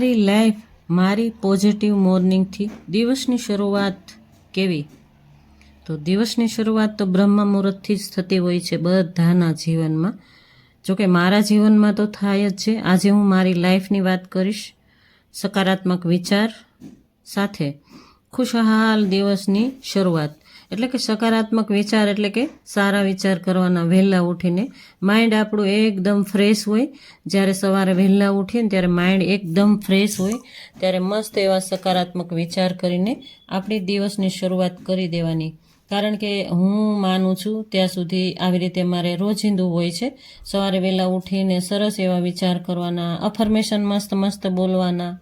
મારી લાઈફ મારી પોઝિટિવ મોર્નિંગથી દિવસની શરૂઆત કેવી? તો દિવસની શરૂઆત તો બ્રહ્મ મુહૂર્તથી જ થતી હોય છે બધાના જીવનમાં. જોકે મારા જીવનમાં તો થાય જ છે. આજે હું મારી લાઈફની વાત કરીશ, સકારાત્મક વિચાર સાથે ખુશહાલ દિવસની શરૂઆત. એટલે કે સકારાત્મક વિચાર એટલે કે સારા વિચાર કરવાના. વહેલા ઉઠીને માઇન્ડ આપણું એકદમ ફ્રેશ હોય. જ્યારે સવારે વહેલા ઉઠીએ ને ત્યારે માઇન્ડ એકદમ ફ્રેશ હોય, ત્યારે મસ્ત એવા સકારાત્મક વિચાર કરીને આપણી દિવસની શરૂઆત કરી દેવાની. કારણ કે હું માનું છું ત્યાં સુધી આવી રીતે મારે રોજિંદુ હોય છે. સવારે વહેલા ઉઠીને સરસ એવા વિચાર કરવાના, અફર્મેશન મસ્ત મસ્ત બોલવાના,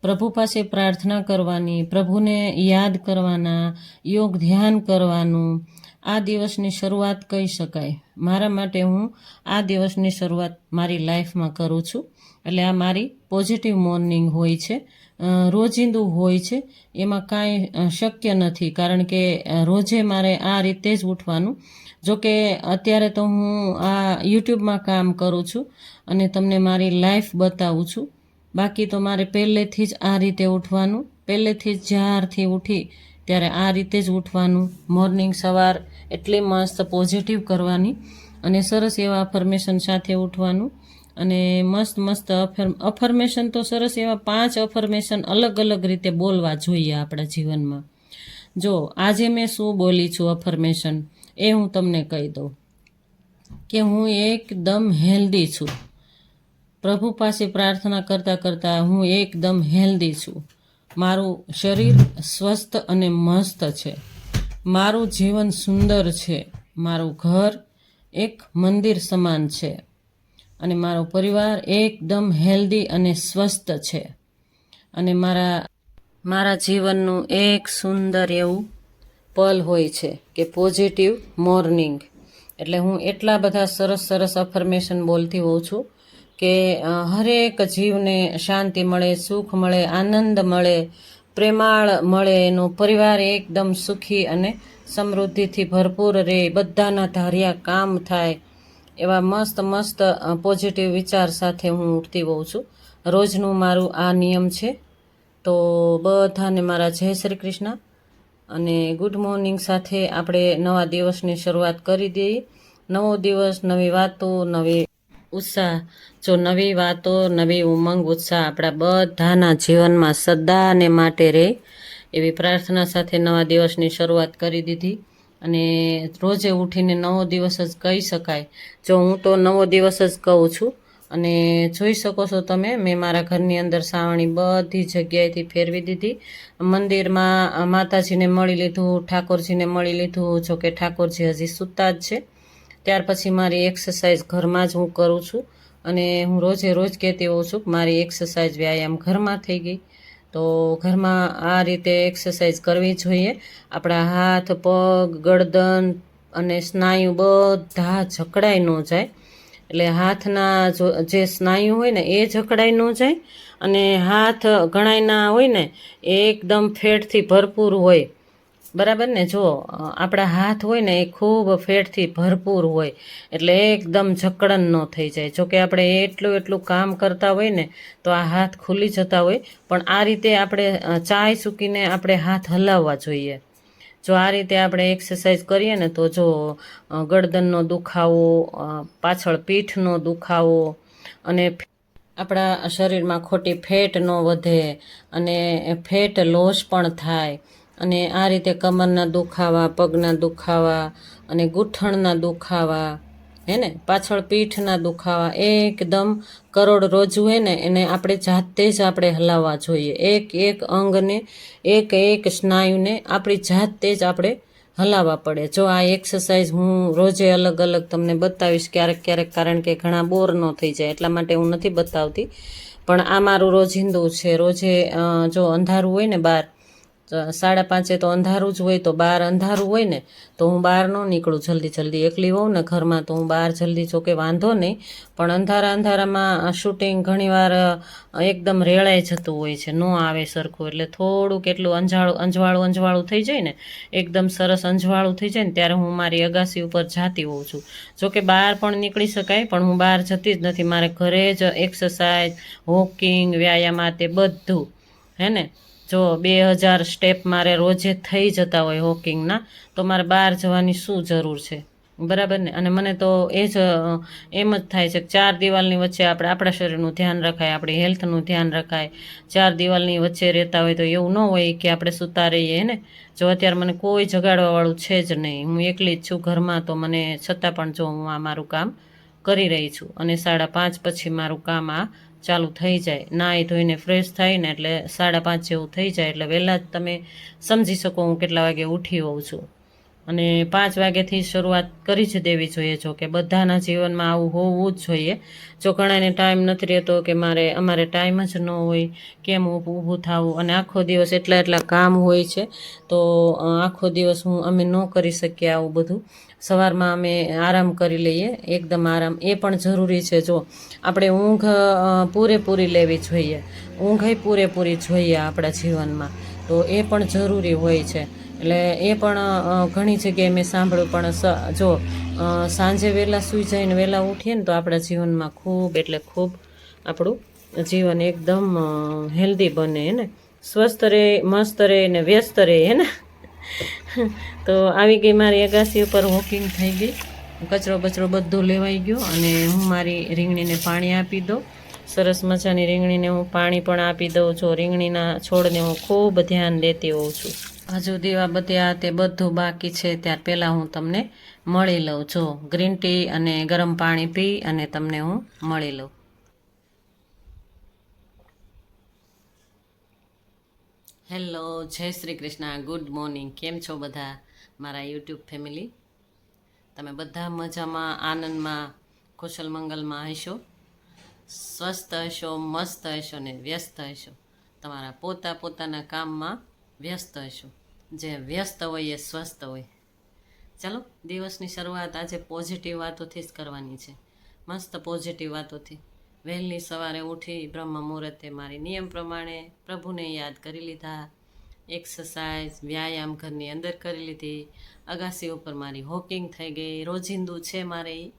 પ્રભુ પાસે પ્રાર્થના કરવાની, પ્રભુને યાદ કરવાના, યોગ ધ્યાન કરવાનું. આ દિવસની શરૂઆત કહી શકાય. મારા માટે હું આ દિવસની શરૂઆત મારી લાઈફમાં કરું છું. એટલે આ મારી પોઝિટિવ મોર્નિંગ હોય છે, રોજિંદુ હોય છે. એમાં કાંઈ શક્ય નથી, કારણ કે રોજે મારે આ રીતે જ ઉઠવાનું. જોકે અત્યારે તો હું આ યુટ્યુબમાં કામ કરું છું અને તમને મારી લાઈફ બતાવું છું. બાકી તો મારે પહેલેથી જ આ રીતે ઉઠવાનું. પહેલેથી જ જ્યારથી ઉઠી ત્યારે આ રીતે જ ઉઠવાનું. મોર્નિંગ સવાર એટલી મસ્ત પોઝિટિવ કરવાની અને સરસ એવા અફર્મેશન સાથે ઉઠવાનું. અને મસ્ત મસ્ત અફર્મેશન તો સરસ એવા 5 અફર્મેશન અલગ અલગ રીતે બોલવા જોઈએ આપણા જીવનમાં. જો આજે મેં શું બોલી છું અફર્મેશન, એ હું તમને કહી દઉં કે હું એકદમ હેલ્ધી છું. પ્રભુ પાસે પ્રાર્થના કરતાં કરતાં હું એકદમ હેલ્ધી છું. મારું શરીર સ્વસ્થ અને મસ્ત છે. મારું જીવન સુંદર છે. મારું ઘર એક મંદિર સમાન છે અને મારો પરિવાર એકદમ હેલ્ધી અને સ્વસ્થ છે. અને મારા જીવનનું એક સુંદર એવું પલ હોય છે કે પોઝિટિવ મોર્નિંગ. એટલે હું એટલા બધા સરસ સરસ અફર્મેશન બોલતી હોઉં છું કે હરેક જીવને શાંતિ મળે, સુખ મળે, આનંદ મળે, પ્રેમાળ મળે, એનો પરિવાર એકદમ સુખી અને સમૃદ્ધિથી ભરપૂર રહે, બધાના ધાર્યા કામ થાય. એવા મસ્ત મસ્ત પોઝિટિવ વિચાર સાથે હું ઉઠતી હોઉં છું. રોજનું મારું આ નિયમ છે. તો બધાને મારા જય શ્રી કૃષ્ણ અને ગુડ મોર્નિંગ સાથે આપણે નવા દિવસની શરૂઆત કરી દઈએ. નવો દિવસ, નવી વાતો, નવી ઉત્સાહ. જો નવી વાતો, નવી ઉમંગ, ઉત્સાહ આપણા બધાના જીવનમાં સદાને માટે રહે, એવી પ્રાર્થના સાથે નવા દિવસની શરૂઆત કરી દીધી. અને રોજે ઉઠીને નવો દિવસ જ કહી શકાય. જો હું તો નવો દિવસ જ કહું છું. અને જોઈ શકો છો તમે, મેં મારા ઘરની અંદર સાવણી બધી જગ્યાએથી ફેરવી દીધી. મંદિરમાં માતાજીને મળી લીધું, ઠાકોરજીને મળી લીધું. જોકે ઠાકોરજી હજી સૂતા જ છે. ત્યાર પછી મારી એક્સરસાઇઝ ઘરમાં જ હું કરું છું. અને હું રોજે રોજ કહેતી હોઉં છું કે મારી એક્સરસાઇઝ વ્યાયામ ઘરમાં થઈ ગઈ. તો ઘરમાં આ રીતે એક્સરસાઇઝ કરવી જોઈએ. આપણા હાથ, પગ, ગરદન અને સ્નાયુ બધા જકડાઈ ન જાય. એટલે હાથના જે સ્નાયુ હોય ને એ જકડાઈ ન જાય. અને હાથ ઘણાયના હોય ને એ એકદમ ફેટથી ભરપૂર હોય. બરાબર ને? જો આપણા હાથ હોય ને એ ખૂબ ફેટથી ભરપૂર હોય, એટલે એકદમ જકડન ન થઈ જાય. જોકે આપણે એટલું કામ કરતા હોય ને તો આ હાથ ખુલી જતા હોય, પણ આ રીતે આપણે ચાય ચૂકીને આપણે હાથ હલાવવા જોઈએ. જો આ રીતે આપણે એક્સરસાઇઝ કરીએ ને તો જો ગરદનનો દુખાવો, પાછળ પીઠનો દુખાવો અને આપણા શરીરમાં ખોટી ફેટ ન વધે અને ફેટ લોસ પણ થાય. અને આ રીતે કમરના દુખાવા, પગના દુખાવા અને ગૂંઠણના દુખાવા, હે ને, પાછળ પીઠના દુખાવા એકદમ કરોડરજ્જુ હોય ને એને આપણે જાતે જ આપણે હલાવવા જોઈએ. એક એક અંગને, એક એક સ્નાયુને આપણી જાતે જ આપણે હલાવવા પડે. જો આ એક્સરસાઇઝ હું રોજે અલગ અલગ તમને બતાવીશ ક્યારેક ક્યારેક, કારણ કે ઘણા બોર ન થઈ જાય એટલા માટે હું નથી બતાવતી. પણ આ મારું રોજિંદુ છે. રોજે જો અંધારું હોય ને બહાર 5:30 તો અંધારું જ હોય, તો બહાર અંધારું હોય ને તો હું બહાર ન નીકળું જલ્દી એકલી હોઉં ને ઘરમાં, તો હું બહાર જલ્દી જોકે વાંધો નહીં, પણ અંધારામાં શૂટિંગ ઘણીવાર એકદમ રેળાઈ જતું હોય છે, ન આવે સરખું. એટલે થોડુંક એટલું અંજવાળું થઈ જાય ને, એકદમ સરસ અંજવાળું થઈ જાય ને ત્યારે હું મારી અગાસી ઉપર જાતી હોઉં છું. જોકે બહાર પણ નીકળી શકાય, પણ હું બહાર જતી જ નથી. મારે ઘરે જ એક્સરસાઇઝ, વોકિંગ, વ્યાયામ તે બધું હે ને. જો 2000 સ્ટેપ મારે રોજે થઈ જતા હોય વોકિંગના, તો મારે બહાર જવાની શું જરૂર છે, બરાબર ને. અને મને તો એમ જ થાય છે કે 4 દિવાલની વચ્ચે આપણે આપણા શરીરનું ધ્યાન રખાય, આપણી હેલ્થનું ધ્યાન રખાય. 4 દિવાલની વચ્ચે રહેતા હોય તો એવું ન હોય કે આપણે સૂતા રહીએ ને. જો અત્યારે મને કોઈ જગાડવાવાળું છે જ નહીં, હું એકલી જ છું ઘરમાં, તો મને છતાં પણ જો હું આ મારું કામ કરી રહી છું. અને 5:30 પછી મારું કામ આ ચાલુ થઈ જાય. નાહી ધોઈને ફ્રેશ થઈને એટલે 5:30 જેવું થઈ જાય, એટલે વહેલા જ તમે સમજી શકો હું કેટલા વાગે ઉઠી હોઉં છું. અને 5 વાગ્યાથી શરૂઆત કરી જ દેવી જોઈએ. જો કે બધાના જીવનમાં આવું હોવું જ જોઈએ. જો ઘણાને ટાઈમ નથી રહેતો કે અમારે ટાઈમ જ ન હોય, કેમ ઊભું થવું, અને આખો દિવસ એટલા કામ હોય છે, તો આખો દિવસ અમે ન કરી શકીએ આવું બધું. સવારમાં અમે આરામ કરી લઈએ, એકદમ આરામ, એ પણ જરૂરી છે. જો આપણે ઊંઘ પૂરેપૂરી લેવી જોઈએ, ઊંઘ પૂરેપૂરી જોઈએ આપણા જીવનમાં, તો એ પણ જરૂરી હોય છે. એટલે એ પણ ઘણી જગ્યાએ મેં સાંભળ્યું, પણ જો સાંજે વહેલા સૂઈ જઈને વહેલા ઉઠીએ ને તો આપણા જીવનમાં ખૂબ એટલે ખૂબ આપણું જીવન એકદમ હેલ્ધી બને ને, સ્વસ્થ રહે, મસ્ત રહે ને વ્યસ્ત રહે હે ને. તો આવી ગઈ મારી અગાસી ઉપર, વોકિંગ થઈ ગઈ, કચરો બચરો બધો લેવાઈ ગયો, અને હું મારી રીંગણીને પાણી આપી દઉં. સરસ મજાની રીંગણીને હું પાણી પણ આપી દઉં છું. રીંગણીના છોડને હું ખૂબ ધ્યાન દેતી હોઉં છું. હજુ દીવાબત્તી આ તે બધું બાકી છે, ત્યાર પહેલાં હું તમને મળી લઉં. જો ગ્રીન ટી અને ગરમ પાણી પી અને તમને હું મળી લઉં. હેલો, જય શ્રી કૃષ્ણ, ગુડ મોર્નિંગ. કેમ છો બધા મારા યુટ્યુબ ફેમિલી? તમે બધા મજામાં, આનંદમાં, કુશલ મંગલમાં હશો, સ્વસ્થ હશો, મસ્ત હશો ને વ્યસ્ત હશો. તમારા પોતાના કામમાં વ્યસ્ત હશો. જે વ્યસ્ત હોય એ સ્વસ્થ હોય. ચાલો, દિવસની શરૂઆત આજે પોઝિટિવ વાતોથી જ કરવાની છે, મસ્ત પોઝિટિવ વાતોથી. વહેલી સવારે ઉઠી બ્રહ્મ મુહૂર્તે મારી નિયમ પ્રમાણે પ્રભુને યાદ કરી લીધા, એક્સરસાઇઝ, વ્યાયામ ઘરની અંદર કરી લીધી, અગાસી ઉપર મારી વોકિંગ થઈ ગઈ. રોજિંદુ છે મારે એ,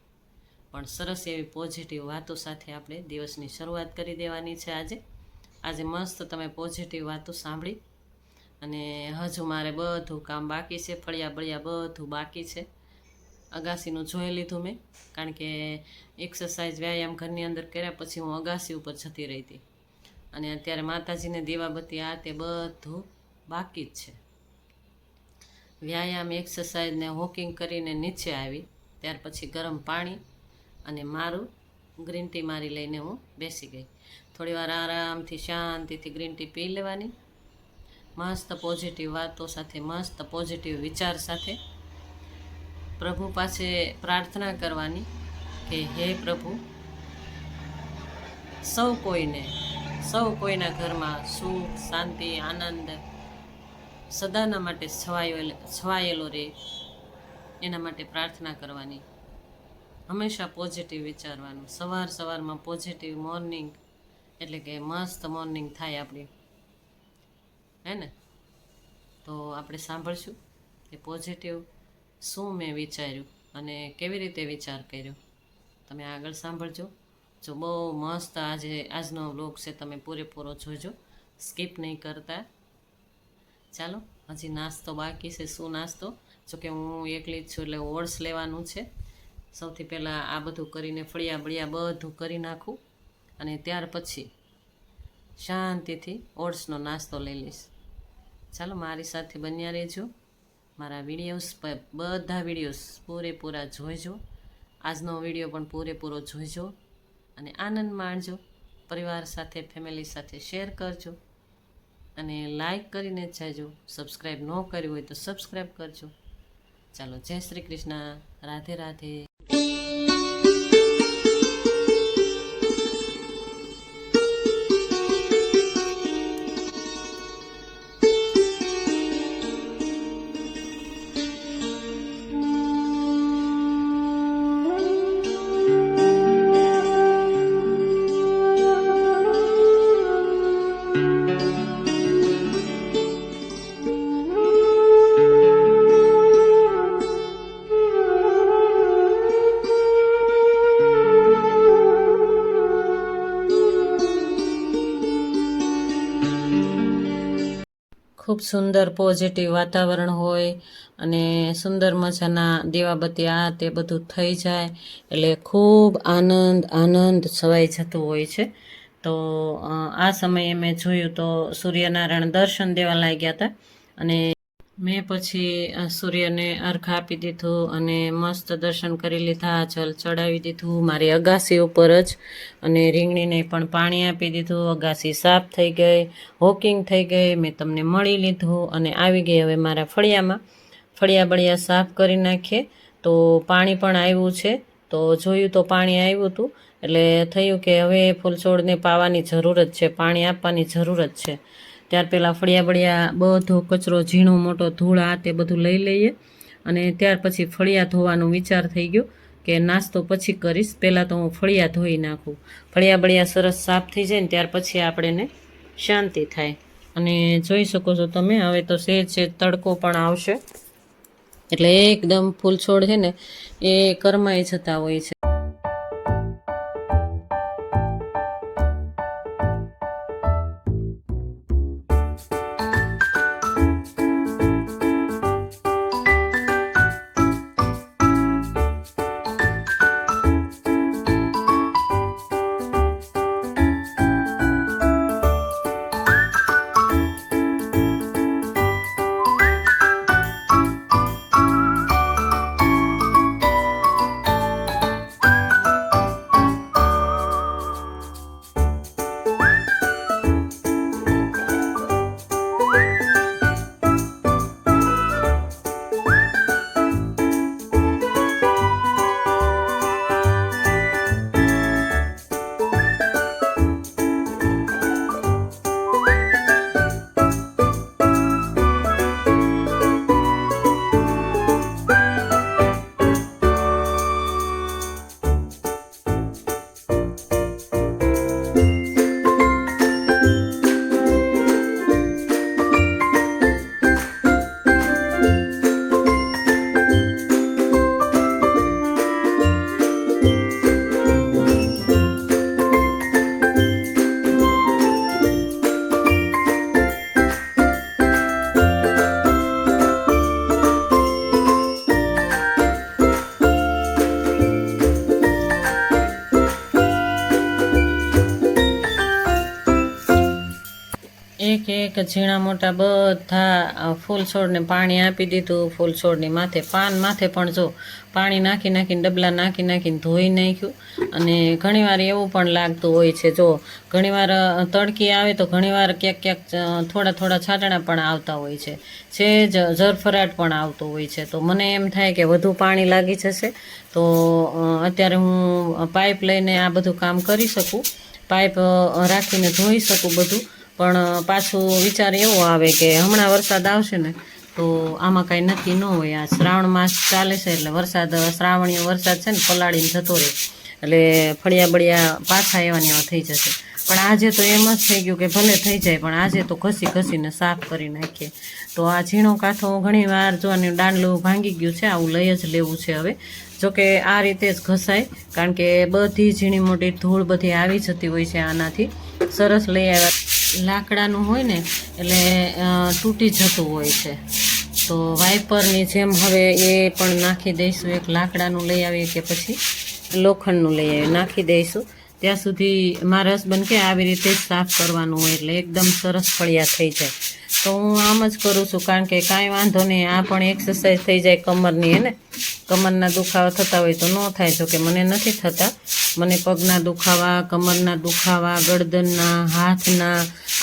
પણ સરસ એવી પોઝિટિવ વાતો સાથે આપણે દિવસની શરૂઆત કરી દેવાની છે. આજે મસ્ત તમે પોઝિટિવ વાતો સાંભળી, અને હજુ મારે બધું કામ બાકી છે, ફળિયા બળિયા બધું બાકી છે. અગાસીનું જોઈ લીધું મેં, કારણ કે એક્સરસાઇઝ, વ્યાયામ ઘરની અંદર કર્યા પછી હું અગાસી ઉપર જતી રહી હતી, અને અત્યારે માતાજીને દીવાબત્તી આ તે બધું બાકી જ છે. વ્યાયામ, એક્સરસાઇઝ ને વોકિંગ કરીને નીચે આવી, ત્યાર પછી ગરમ પાણી અને મારું ગ્રીન ટી મારી લઈને હું બેસી ગઈ. થોડી વાર આરામથી શાંતિથી ગ્રીન ટી પી લેવાની, મસ્ત પોઝિટિવ વાતો સાથે, મસ્ત પોઝિટિવ વિચાર સાથે પ્રભુ પાસે પ્રાર્થના કરવાની કે હે પ્રભુ, સૌ કોઈના ઘરમાં સુખ, શાંતિ, આનંદ સદાના માટે છવાયેલો રહે, એના માટે પ્રાર્થના કરવાની. હંમેશા પોઝિટિવ વિચારવાનું. સવારમાં પોઝિટિવ મોર્નિંગ, એટલે કે મસ્ત મોર્નિંગ થાય આપણી, હે ને. તો આપણે સાંભળશું કે પોઝિટિવ શું મેં વિચાર્યું અને કેવી રીતે વિચાર કર્યો. તમે આગળ સાંભળજો. જો બહુ મસ્ત આજનો વ્લોગ છે, તમે પૂરેપૂરો જોજો, સ્કીપ નહીં કરતા. ચાલો, હજી નાસ્તો બાકી છે. શું નાસ્તો? જોકે હું એકલી જ છું એટલે ઓટ્સ લેવાનું છે. સૌથી પહેલાં આ બધું કરીને ફળિયા બળિયા બધું કરી નાખું, અને ત્યાર પછી શાંતિથી ઓટ્સનો નાસ્તો લઈ લઈશ. ચાલો, મારી સાથે બન્યા રહેજો. મારા બધા વિડીયોઝ પૂરેપૂરા જોઈજો. આજનો વિડીયો પણ પૂરેપૂરો જોઈજો અને આનંદ માણજો. પરિવાર સાથે, ફેમિલી સાથે શેર કરજો, અને લાઈક કરીને જ જાજો. સબસ્ક્રાઈબ ન કર્યું હોય તો સબસ્ક્રાઈબ કરજો. ચાલો, જય શ્રી કૃષ્ણ, રાધે રાધે. ખૂબ સુંદર પોઝિટિવ વાતાવરણ હોય અને સુંદર મજાના દીવાબત્તી આ તે બધું થઈ જાય એટલે ખૂબ આનંદ છવાઈ જતું હોય છે. તો આ સમયે મેં જોયું તો સૂર્યનારાયણ દર્શન દેવા લાગ્યા હતા અને મેં પછી સૂર્યને અર્ઘ આપી દીધું અને મસ્ત દર્શન કરી લીધા, જલ ચડાવી દીધું મારી અગાસી ઉપર જ અને રીંગણીને પણ પાણી આપી દીધું. અગાસી સાફ થઈ ગઈ, વોકિંગ થઈ ગઈ, મેં તમને મળી લીધું અને આવી ગઈ હવે મારા ફળિયામાં. ફળિયા બળિયા સાફ કરી નાખીએ તો પાણી પણ આવ્યું છે. તો જોયું તો પાણી આવ્યું હતું એટલે થયું કે હવે ફૂલ છોડને પાવાની જરૂર જ છે, પાણી આપવાની જરૂર જ છે. ત્યાર પહેલાં ફળિયા બળિયા બધો કચરો ઝીણો મોટો ધૂળ આ તે બધું લઈ લઈએ અને ત્યાર પછી ફળિયા ધોવાનો વિચાર થઈ ગયો કે નાસ્તો પછી કરીશ, પહેલાં તો હું ફળિયા ધોઈ નાખું. ફળિયા બળિયા સરસ સાફ થઈ જાય ને ત્યાર પછી આપણને શાંતિ થાય. અને જોઈ શકો છો તમે હવે તો સેજ તડકો પણ આવશે એટલે એકદમ ફૂલ છોડ છે ને એ કરમાઈ જતા હોય છે. એક એક ઝીણા મોટા બધા ફૂલ છોડને પાણી આપી દીધું. ફૂલ છોડની માથે પાન માથે પણ જો પાણી નાખીને ડબલા નાખીને ધોઈ નાખ્યું. અને ઘણીવાર એવું પણ લાગતું હોય છે, જો ઘણીવાર તડકી આવે તો ઘણીવાર ક્યાંક થોડા છાંટણા પણ આવતા હોય છે, ઝરફરાટ પણ આવતો હોય છે. તો મને એમ થાય કે વધુ પાણી લાગી જશે તો અત્યારે હું પાઇપ લઈને આ બધું કામ કરી શકું, પાઇપ રાખીને ધોઈ શકું બધું. પણ પાછું વિચાર એવો આવે કે હમણાં વરસાદ આવશે ને તો આમાં કાંઈ નક્કી ન હોય. આ શ્રાવણ માસ ચાલે છે એટલે શ્રાવણીય વરસાદ છે ને પલાળીને જતો રહે એટલે ફળિયા બળિયા પાછા એવા થઈ જશે. પણ આજે તો એમ જ થઈ ગયું કે ભલે થઈ જાય પણ આજે તો ઘસીને સાફ કરી નાખીએ. તો આ ઝીણો કાંઠો ઘણી વાર જોવાનું દાંડલું ભાંગી ગયું છે, આવું લઈ જ લેવું છે હવે. જોકે આ રીતે જ ઘસાય કારણ કે બધી ઝીણી મોટી ધૂળ બધી આવી જતી હોય છે આનાથી. સરસ લઈ આવ્યા, લાકડાનું હોય ને એટલે તૂટી જતું હોય છે. તો વાઇપરની જેમ હવે એ પણ નાખી દઈશું, એક લાકડાનું લઈ આવીએ કે પછી લોખંડનું લઈ આવીએ નાખી દઈશું. ત્યાં સુધી મારા હસબન્ડ કે આવી રીતે જ સાફ કરવાનું હોય એટલે એકદમ સરસ ફળિયા થઈ જાય. તો હું આમ જ કરું છું કારણ કે કાંઈ વાંધો નહીં, આ પણ એક્સરસાઇઝ થઈ જાય કમરની. એને કમરના દુખાવા થતા હોય તો ન થાય, જો કે મને નથી થતા. મને પગના દુખાવા, કમરના દુખાવા, ગરદનના, હાથના,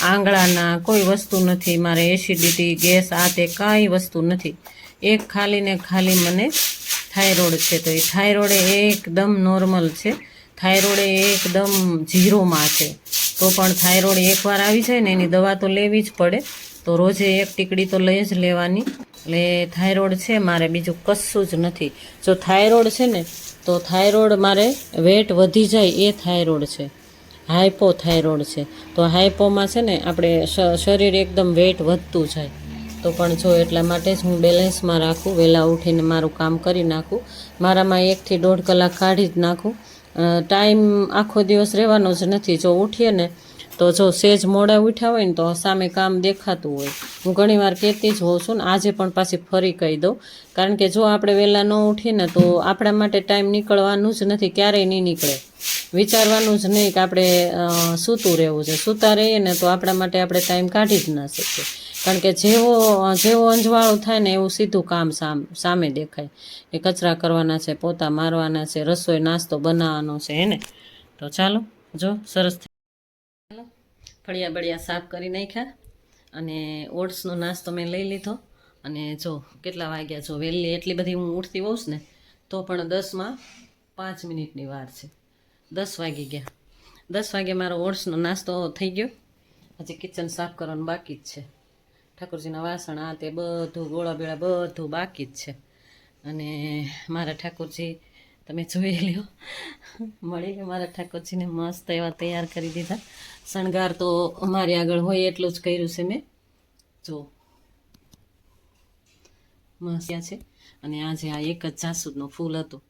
આંગળાના કોઈ વસ્તુ નથી. મારે એસિડિટી, ગેસ આ તે કાંઈ વસ્તુ નથી. એક ખાલી ને ખાલી મને થાઇરોઇડ છે. તો એ થાઇરોઇડ એકદમ નોર્મલ છે, થાઇરોઇડ એકદમ ઝીરોમાં છે. તો પણ થાઇરોઇડ એકવાર આવી જાય ને એની દવા તો લેવી જ પડે. તો રોજે એક ટીકડી તો લઈ જ લેવાની. એટલે થાઇરોઇડ છે મારે, બીજું કશું જ નથી. જો થાઇરોઇડ છે ને તો થાઇરોઇડ મારે વેટ વધી જાય એ થાઇરોઇડ છે, હાઇપોથાઇરોઇડ છે. તો હાઇપોમાં છે ને આપણે શરીર એકદમ વેટ વધતું જાય. તો પણ જો એટલા માટે જ હું બેલેન્સમાં રાખું, વહેલા ઉઠીને મારું કામ કરી નાખું. મારામાં 1 થી 1.5 કલાક કાઢી જ નાખું. ટાઈમ આખો દિવસ રહેવાનો જ નથી. જો ઉઠીએ ને તો જો સેજ મોડા ઉઠ્યા હોય ને તો સામે કામ દેખાતું હોય. હું ઘણીવાર કહેતી જ હોઉં છું ને, આજે પણ પાછી ફરી કહી દઉં, કારણ કે જો આપણે વહેલા ન ઉઠીએ ને તો આપણા માટે ટાઈમ નીકળવાનું જ નથી, ક્યારેય નહીં નીકળે. વિચારવાનું જ નહીં કે આપણે સૂતું રહેવું છે. સૂતા રહીએ ને તો આપણા માટે આપણે ટાઈમ કાઢી જ ના શકીએ, કારણ કે જેવો અંજવાળું થાય ને એવું સીધું કામ સામે દેખાય, એ કચરા કરવાના છે, પોતા મારવાના છે, રસોઈ નાસ્તો બનાવવાનો છે, હે ને. તો ચાલો, જો સરસ ફળિયા બળિયા સાફ કરી નાખ્યા અને ઓટ્સનો નાસ્તો મેં લઈ લીધો. અને જો કેટલા વાગ્યા, જો વહેલી એટલી બધી હું ઉઠતી હોઉં ને તો પણ 10માં 5 મિનિટની વાર છે. 10 વાગી ગયા. 10 વાગે મારો ઓટ્સનો નાસ્તો થઈ ગયો. હજી કિચન સાફ કરવાનું બાકી જ છે. ઠાકોરજીના વાસણ આ તે બધું ગોળા બેળા બધું બાકી જ છે. અને મારા ઠાકોરજી તમે જોઈ લ્યો, મળી ગયો મારા ઠાકોરજીને મસ્ત એવા તૈયાર કરી દીધા. શણગાર તો અમારી આગળ હોય એટલું જ કર્યું છે મેં. જો મસ્ત છે. અને આજે આ એક જ જાસૂદનું ફૂલ હતું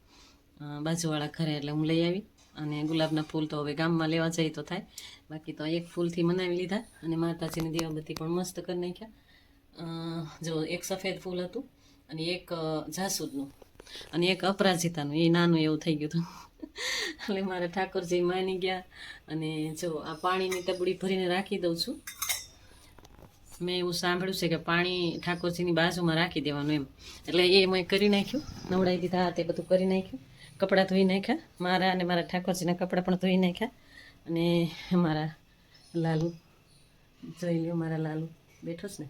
બાજુવાળા ઘરે, એટલે હું લઈ આવી. અને ગુલાબના ફૂલ તો હવે ગામમાં લેવા જઈએ તો થાય, બાકી તો એક ફૂલથી મનાવી લીધા. અને માતાજીની દીવાબત્તી પણ મસ્ત કરી નાખ્યા. જો એક સફેદ ફૂલ હતું અને એક જાસૂદનું અને એક અપરાજિતાનું, એ નાનું એવું થઈ ગયું હતું. એટલે મારા ઠાકોરજી માની ગયા. અને જો આ પાણીની ટબડી ભરીને રાખી દઉં છું. મેં એવું સાંભળ્યું છે કે પાણી ઠાકોરજીની બાજુમાં રાખી દેવાનું એમ, એટલે એ મેં કરી નાખ્યું. નવડાવી દીધા, તે બધું કરી નાખ્યું. કપડાં ધોઈ નાખ્યા મારા, અને મારા ઠાકોરજીના કપડાં પણ ધોઈ નાખ્યા. અને મારા લાલુ જોઈ લ્યો, મારા લાલુ બેઠો છે ને.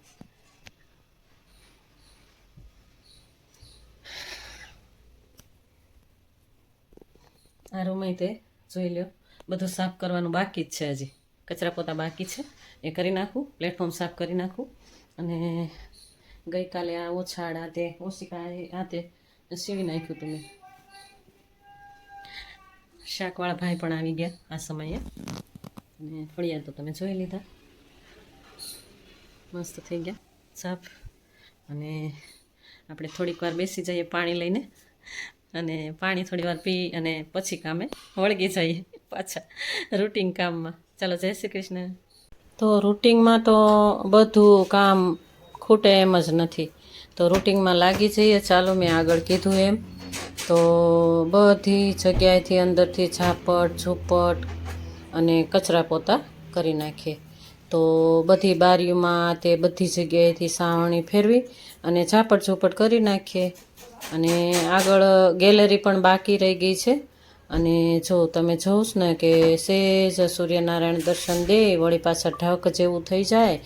આ રૂમ તે જોઈ લ્યો, બધું સાફ કરવાનું બાકી જ છે. હજી કચરા પોતા બાકી છે, એ કરી નાખું. પ્લેટફોર્મ સાફ કરી નાખું. અને ગઈકાલે આ ઓછાડ આ તે ઓશિકા આ તે સીવી નાખ્યું હતું મેં. શાકવાળા ભાઈ પણ આવી ગયા આ સમયે. અને ફળિયા તો તમે જોઈ લીધા, મસ્ત થઈ ગયા સાફ. અને આપણે થોડીક વાર બેસી જઈએ પાણી લઈને, અને પાણી થોડી વાર પી અને પછી કામે વળગી જઈએ પાછા રૂટિન કામમાં. ચાલો, જય શ્રી કૃષ્ણ. તો રૂટિનમાં તો બધું કામ ખૂટે એમ જ નથી, તો રૂટિનમાં લાગી જઈએ. ચાલો, મેં આગળ કીધું એમ તો બધી જગ્યાએથી અંદરથી ઝાપટ ઝૂપટ અને કચરા પોતા કરી નાખીએ. તો બધી બારીઓમાં તે બધી જગ્યાએથી સાવરણી ફેરવી અને ઝાપટ ઝૂપટ કરી નાખીએ. અને આગળ ગેલેરી પણ બાકી રહી ગઈ છે. અને જો તમે જોઉં ને કે સેજ સૂર્યનારાયણ દર્શન દે, વળી પાછા ઢક જેવું થઈ જાય,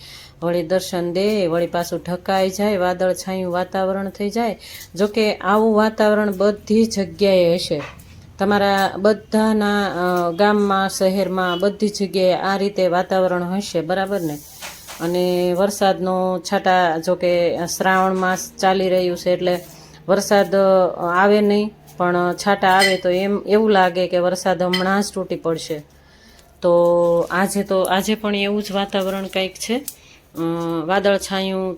વળી દર્શન દે, વળી પાછું ઢકાઈ જાય, વાદળ છાયું વાતાવરણ થઈ જાય. જોકે આવું વાતાવરણ બધી જગ્યાએ હશે, તમારા બધાના ગામમાં શહેરમાં બધી જગ્યાએ આ રીતે વાતાવરણ હશે, બરાબર ને. અને વરસાદનો છાંટા, જોકે શ્રાવણ માસ ચાલી રહ્યું છે એટલે વરસાદ આવે નહીં, પણ છાંટા આવે તો એવું લાગે કે વરસાદ હમણાં જ તૂટી પડશે. તો આજે પણ એવું જ વાતાવરણ કંઈક છે. વાદળછાયું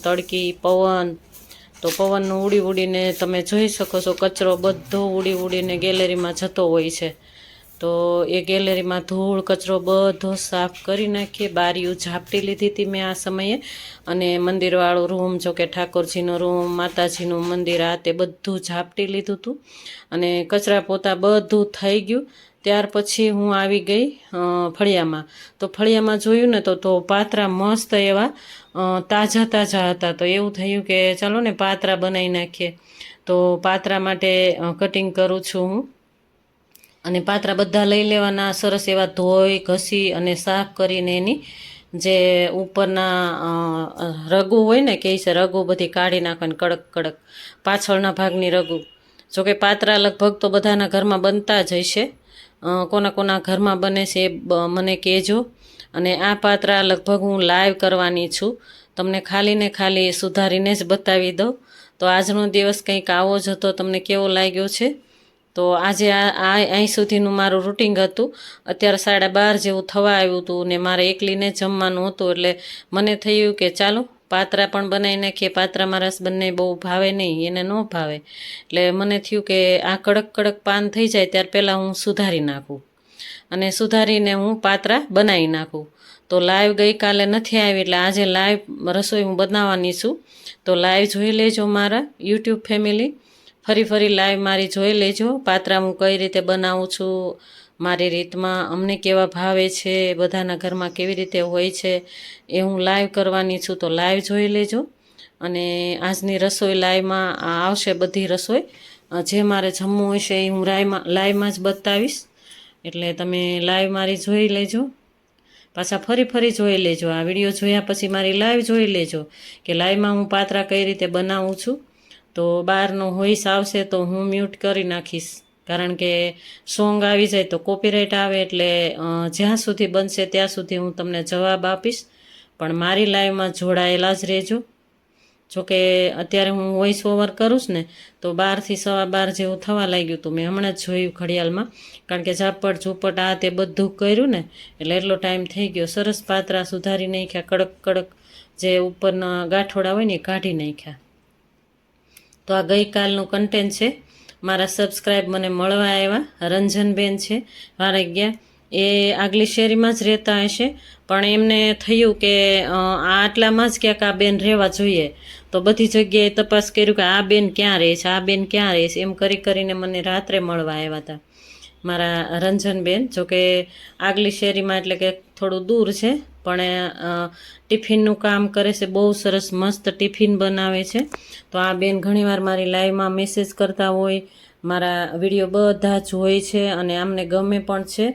તડકી પવન. તો પવનનું ઉડીને તમે જોઈ શકો છો, કચરો બધો ઉડીને ગેલેરીમાં જતો હોય છે. તો એ ગેલેરીમાં ધૂળ કચરો બધો સાફ કરી નાખીએ. બારીઓ ઝાપટી લીધી હતી મેં આ સમયે. અને મંદિરવાળો રૂમ, જો કે ઠાકોરજીનો રૂમ, માતાજીનું મંદિર, આ તે બધું ઝાપટી લીધું હતું. અને કચરા પોતા બધું થઈ ગયું. ત્યાર પછી હું આવી ગઈ ફળિયામાં. તો ફળિયામાં જોયું ને તો પાતરા મસ્ત એવા તાજા હતા. તો એવું થયું કે ચાલો ને પાતરા બનાવી નાખીએ. તો પાતરા માટે કટિંગ કરું છું હું. અને પાતરા બધા લઈ લેવાના, સરસ એવા ધોઈ ઘસી અને સાફ કરીને એની જે ઉપરના રગુ હોય ને, કે છે રગુ બધી કાઢી નાખવાની, કડક પાછળના ભાગની રગુ. જોકે પાતરા લગભગ તો બધાના ઘરમાં બનતા જ હશે. કોના ઘરમાં બને છે એ મને કહેજો. અને આ પાતરા લગભગ હું લાઈવ કરવાની છું, તમને ખાલી સુધારીને જ બતાવી દઉં. તો આજનો દિવસ કંઈક આવો જ હતો. તમને કેવો લાગ્યો છે? તો આજે અહીં સુધીનું મારું રૂટિન હતું. અત્યારે 12:30 જેવું થવા આવ્યું હતું ને મારે એકલીને જમવાનું હતું, એટલે મને થયું કે ચાલો પાતરા પણ બનાવી નાખીએ. પાતરા મારા હસબન્ડને બહુ ભાવે નહીં, એને ન ભાવે. એટલે મને થયું કે આ કડક પાન થઈ જાય ત્યાર પહેલાં હું સુધારી નાખું. અને સુધારીને હું પાત્રા બનાવી નાખું. તો લાઈવ ગઈકાલે નથી આવી એટલે આજે લાઈવ રસોઈ હું બનાવવાની છું. તો લાઈવ જોઈ લેજો મારા યુટ્યુબ ફેમિલી, ફરી લાઈવ મારી જોઈ લેજો. પાત્રા હું કઈ રીતે બનાવું છું, મારી રીતમાં, અમને કેવા ભાવે છે, બધાના ઘરમાં કેવી રીતે હોય છે એ હું લાઈવ કરવાની છું. તો લાઈવ જોઈ લેજો. અને આજની રસોઈ લાઈવમાં આવશે, બધી રસોઈ જે મારે જમવું હશે એ હું લાઈવમાં જ બતાવીશ. એટલે તમે લાઈવ મારી જોઈ લેજો. પાછા ફરી જોઈ લેજો. આ વિડીયો જોયા પછી મારી લાઈવ જોઈ લેજો કે લાઈવમાં હું પાત્રા કઈ રીતે બનાવું છું. તો બહારનો વોઇસ આવશે તો હું મ્યુટ કરી નાખીશ, કારણ કે સોંગ આવી જાય તો કોપીરાઇટ આવે. એટલે જ્યાં સુધી બનશે ત્યાં સુધી હું તમને જવાબ આપીશ, પણ મારી લાઈવમાં જોડાયેલા જ રહેજો. જોકે અત્યારે હું વોઇસ ઓવર કરું છું ને તો 12થી 12:15 જેવું થવા લાગ્યું હતું. મેં હમણાં જ જોયું ઘડિયાળમાં, કારણ કે ઝાપટ ઝૂપટ આ તે બધું કર્યું ને એટલે એટલો ટાઈમ થઈ ગયો. સરસ પાત્રા સુધારી નાખ્યા, કડક જે ઉપરના ગાંઠોડા હોય ને એ કાઢી નાખ્યા. તો આ ગઈકાલનું કન્ટેન્ટ છે. મારા સબસ્ક્રાઈબ મને મળવા આવ્યા, રંજનબેન છે વારે ગયા. એ આગલી શેરીમાં જ રહેતા હશે, પણ એમને થયું કે આટલામાં જ ક્યાંક આ બેન રહેવા જોઈએ. તો બધી જગ્યાએ તપાસ કર્યું કે આ બેન ક્યાં રહે છે, આ બેન ક્યાં રહે છે, એમ કરીને મને રાત્રે મળવા આવ્યા હતા મારા રંજનબેન. જોકે આગલી શેરીમાં એટલે કે થોડું દૂર છે, પણ ટિફિનનું કામ કરે છે. બહુ સરસ મસ્ત ટિફિન બનાવે છે. તો આ બેન ઘણીવાર મારી લાઈવમાં મેસેજ કરતા હોય, મારા વિડીયો બધા જ હોય છે અને આમને ગમે પણ છે.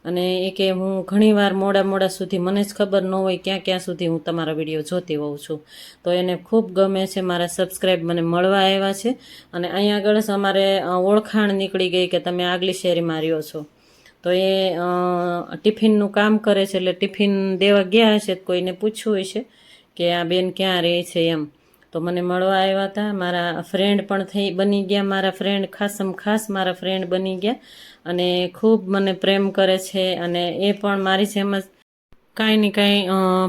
અને એ કે હું ઘણીવાર મોડા સુધી, મને જ ખબર ન હોય ક્યાં સુધી હું તમારા વિડીયો જોતી હોઉં છું. તો એને ખૂબ ગમે છે. મારા સબસ્ક્રાઈબ મને મળવા આવ્યા છે. અને અહીંયા આગળ જ અમારે ઓળખાણ નીકળી ગઈ કે તમે આગલી શેરીમાં રહ્યો છો. તો એ ટિફિનનું કામ કરે છે, એટલે ટિફિન દેવા ગયા હશે, કોઈને પૂછ્યું હશે કે આ બેન ક્યાં રહે છે એમ. તો મને મળવા આવ્યા હતા. મારા ફ્રેન્ડ પણ બની ગયા. મારા ફ્રેન્ડ ખાસ મારા ફ્રેન્ડ બની ગયા અને ખૂબ મને પ્રેમ કરે છે. અને એ પણ મારી જેમ જ કાંઈ ને કાંઈ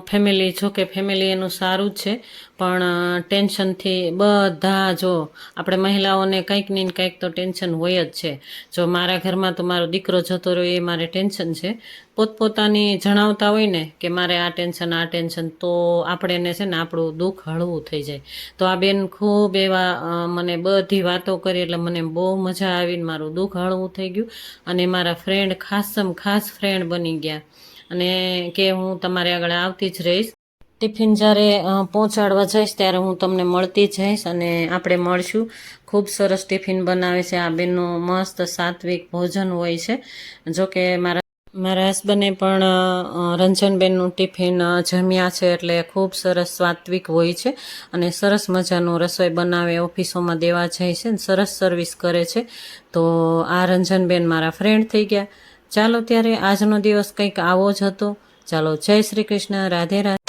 ફેમિલી, જોકે ફેમિલી એનું સારું જ છે, પણ ટેન્શનથી બધા, જો આપણે મહિલાઓને કંઈક ને કંઈક તો ટેન્શન હોય જ છે. જો મારા ઘરમાં તો મારો દીકરો જતો રહ્યો એ મારે ટેન્શન છે. પોતપોતાની જણાવતા હોય ને કે મારે આ ટેન્શન, તો આપણે એને છે ને આપણું દુઃખ હળવું થઈ જાય. તો આ બેન ખૂબ એવા મને બધી વાતો કરી એટલે મને બહુ મજા આવીને મારું દુઃખ હળવું થઈ ગયું. અને મારા ફ્રેન્ડ ખાસ ફ્રેન્ડ બની ગયા. અને કે હું તમારે આગળ આવતી જ રહીશ. ટિફિન જ્યારે પહોંચાડવા જઈશ ત્યારે હું તમને મળતી જઈશ અને આપણે મળશું. ખૂબ સરસ ટિફિન બનાવે છે આ બેનનું, મસ્ત સાત્વિક ભોજન હોય છે. જોકે મારા હસબન્ડે પણ રંજનબેનનું ટિફિન જમ્યા છે, એટલે ખૂબ સરસ સાત્વિક હોય છે અને સરસ મજાનું રસોઈ બનાવે, ઓફિસોમાં દેવા જાય છે ને સરસ સર્વિસ કરે છે. તો આ રંજનબેન મારા ફ્રેન્ડ થઈ ગયા. ચાલો ત્યારે આજનો દિવસ કંઈક આવો જ હતો. ચાલો, જય શ્રી કૃષ્ણ, રાધે રાધે.